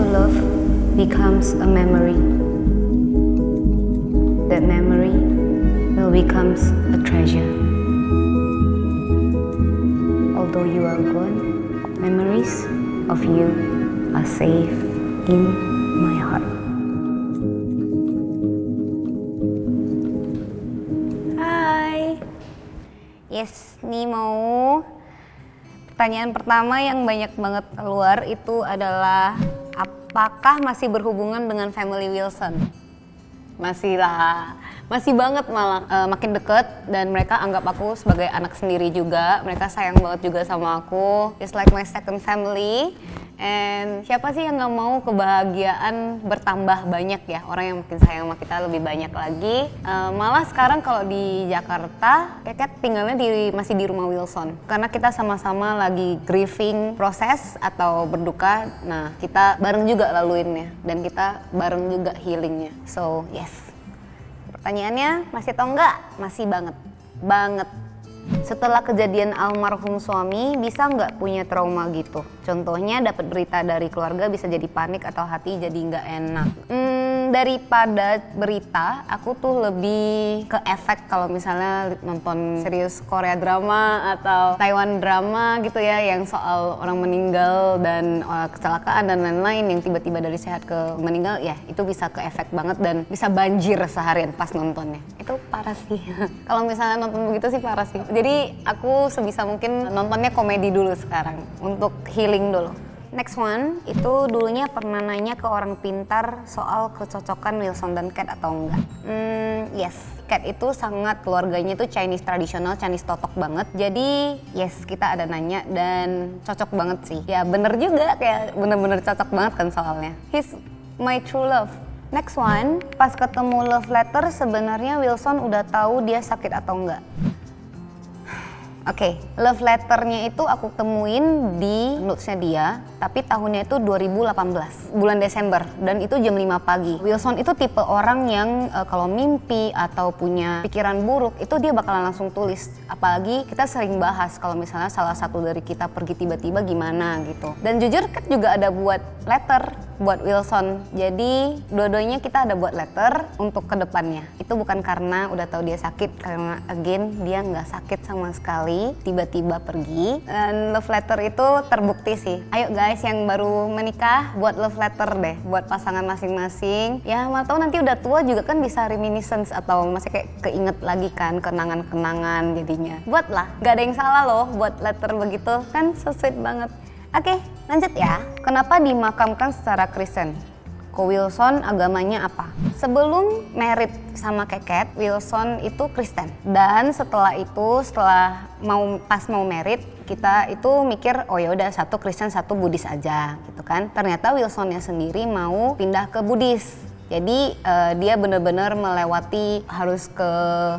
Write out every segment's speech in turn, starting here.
love becomes a memory. That memory will becomes a treasure. Although you are gone, memories of you are safe in my heart. Hai. Yes, nih mau pertanyaan pertama yang banyak banget keluar itu adalah apakah masih berhubungan dengan family Wilson? Masih lah, masih banget malah makin deket dan mereka anggap aku sebagai anak sendiri juga. Mereka sayang banget juga sama aku. It's like my second family. And siapa sih yang gak mau kebahagiaan bertambah banyak ya, orang yang makin sayang sama kita lebih banyak lagi. Malah sekarang kalau di Jakarta, Keket tinggalnya masih di rumah Wilson. Karena kita sama-sama lagi grieving proses atau berduka, nah kita bareng juga laluinnya dan kita bareng juga healingnya. So yes, pertanyaannya masih atau enggak? Masih banget, banget. Setelah kejadian almarhum suami, bisa nggak punya trauma gitu? Contohnya dapat berita dari keluarga bisa jadi panik atau hati jadi nggak enak. Daripada berita, aku tuh lebih ke efek kalau misalnya nonton serius Korea drama atau Taiwan drama gitu ya, yang soal orang meninggal dan kecelakaan dan lain-lain yang tiba-tiba dari sehat ke meninggal, ya itu bisa ke efek banget dan bisa banjir seharian pas nontonnya. Itu parah sih. Kalau misalnya nonton begitu sih parah sih. Jadi aku sebisa mungkin nontonnya komedi dulu sekarang untuk healing dulu. Next one, itu dulunya pernah nanya ke orang pintar soal kecocokan Wilson dan Kat atau enggak. Yes, Kat itu sangat keluarganya itu Chinese tradisional, Chinese totok banget. Jadi yes, kita ada nanya dan cocok banget sih. Ya bener juga, kayak bener-bener cocok banget kan soalnya. He's my true love. Next one, pas ketemu love letter sebenarnya Wilson udah tahu dia sakit atau enggak. Oke, love letternya itu aku temuin di notesnya dia, tapi tahunnya itu 2018, bulan Desember, dan itu jam 5 pagi. Wilson itu tipe orang yang kalau mimpi atau punya pikiran buruk, itu dia bakalan langsung tulis. Apalagi kita sering bahas kalau misalnya salah satu dari kita pergi tiba-tiba gimana gitu. Dan jujur kan juga ada buat letter buat Wilson, jadi dua-duanya kita ada buat letter untuk kedepannya. Itu bukan karena udah tahu dia sakit, karena again dia nggak sakit sama sekali, tiba-tiba pergi. Dan love letter itu terbukti sih. Ayo guys yang baru menikah buat love letter deh, buat pasangan masing-masing. Ya mau tahu nanti udah tua juga kan bisa reminiscence atau masih kayak keinget lagi kan kenangan-kenangan jadinya. Buatlah, nggak ada yang salah loh buat letter begitu, kan so sweet banget. Oke, lanjut ya. Kenapa dimakamkan secara Kristen? Ko Wilson agamanya apa? Sebelum married sama Keket, Wilson itu Kristen. Dan setelah itu, pas mau married, kita itu mikir, oh ya udah satu Kristen, satu Buddhis aja gitu kan. Ternyata Wilsonnya sendiri mau pindah ke Buddhis. Jadi dia benar-benar melewati harus ke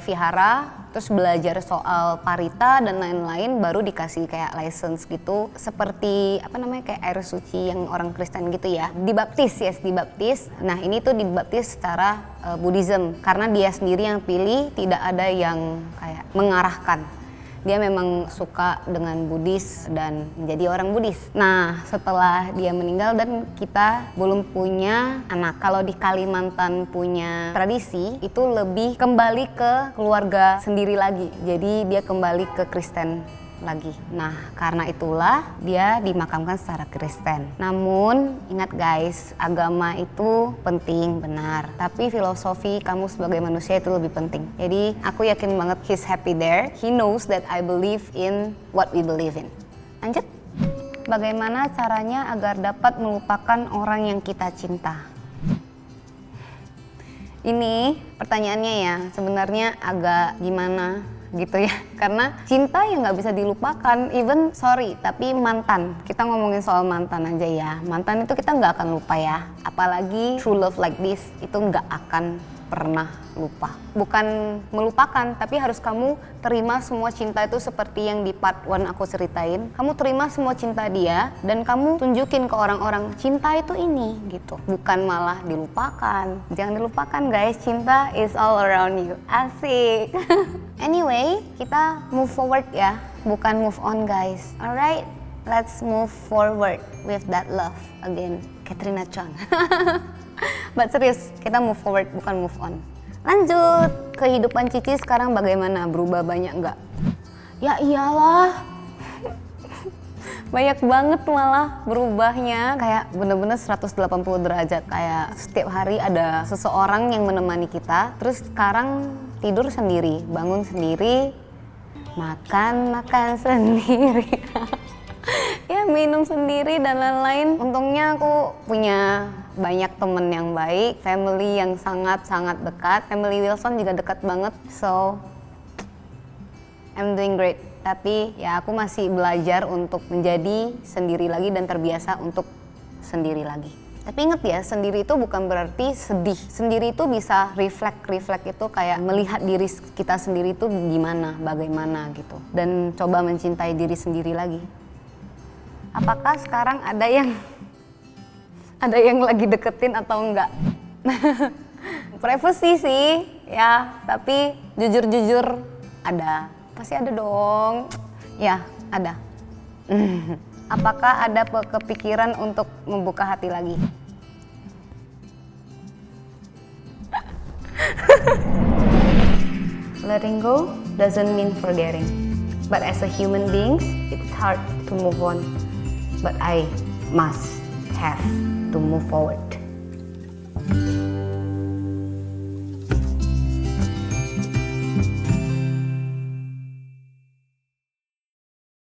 vihara, terus belajar soal parita dan lain-lain, baru dikasih kayak license gitu, seperti apa namanya kayak air suci yang orang Kristen gitu ya. Dibaptis, yes dibaptis. Nah ini tuh dibaptis secara Buddhism karena dia sendiri yang pilih, tidak ada yang kayak mengarahkan. Dia memang suka dengan Buddhis dan menjadi orang Buddhis. Nah setelah dia meninggal dan kita belum punya anak, kalau di Kalimantan punya tradisi itu lebih kembali ke keluarga sendiri lagi. Jadi dia kembali ke Kristen lagi. Nah karena itulah dia dimakamkan secara Kristen. Namun ingat guys, agama itu penting benar, tapi filosofi kamu sebagai manusia itu lebih penting. Jadi aku yakin banget he's happy there. He knows that I believe in what we believe in. Lanjut. Bagaimana caranya agar dapat melupakan orang yang kita cinta? Ini pertanyaannya ya sebenarnya agak gimana gitu ya, karena cinta yang nggak bisa dilupakan. Even sorry tapi mantan, kita ngomongin soal mantan aja ya, mantan itu kita nggak akan lupa ya, apalagi true love like this itu nggak akan pernah lupa. Bukan melupakan, tapi harus kamu terima semua cinta itu seperti yang di part 1 aku ceritain. Kamu terima semua cinta dia dan kamu tunjukin ke orang-orang cinta itu ini gitu. Bukan malah dilupakan. Jangan dilupakan guys, cinta is all around you. Asik. Anyway, kita move forward ya, bukan move on guys. Alright. let's move forward with that love again. Katrina Chang. But serius, kita move forward bukan move on. Lanjut, kehidupan Cici sekarang bagaimana? Berubah banyak nggak? Ya iyalah, banyak banget malah berubahnya. Kayak bener-bener 180 derajat. Kayak setiap hari ada seseorang yang menemani kita. Terus sekarang tidur sendiri, bangun sendiri, makan sendiri. Ya minum sendiri dan lain-lain. Untungnya aku punya banyak temen yang baik, family yang sangat-sangat dekat. Family Wilson juga dekat banget. So, I'm doing great. Tapi ya aku masih belajar untuk menjadi sendiri lagi dan terbiasa untuk sendiri lagi. Tapi inget ya, sendiri itu bukan berarti sedih. Sendiri itu bisa reflect itu kayak melihat diri kita sendiri itu gimana, bagaimana gitu. Dan coba mencintai diri sendiri lagi. Apakah sekarang ada yang lagi deketin atau enggak? Privacy sih ya, tapi jujur ada. Pasti ada dong. Ya, ada. Apakah ada kepikiran untuk membuka hati lagi? Letting go doesn't mean forgetting. But as a human beings, it's hard to move on. But I must have to move forward.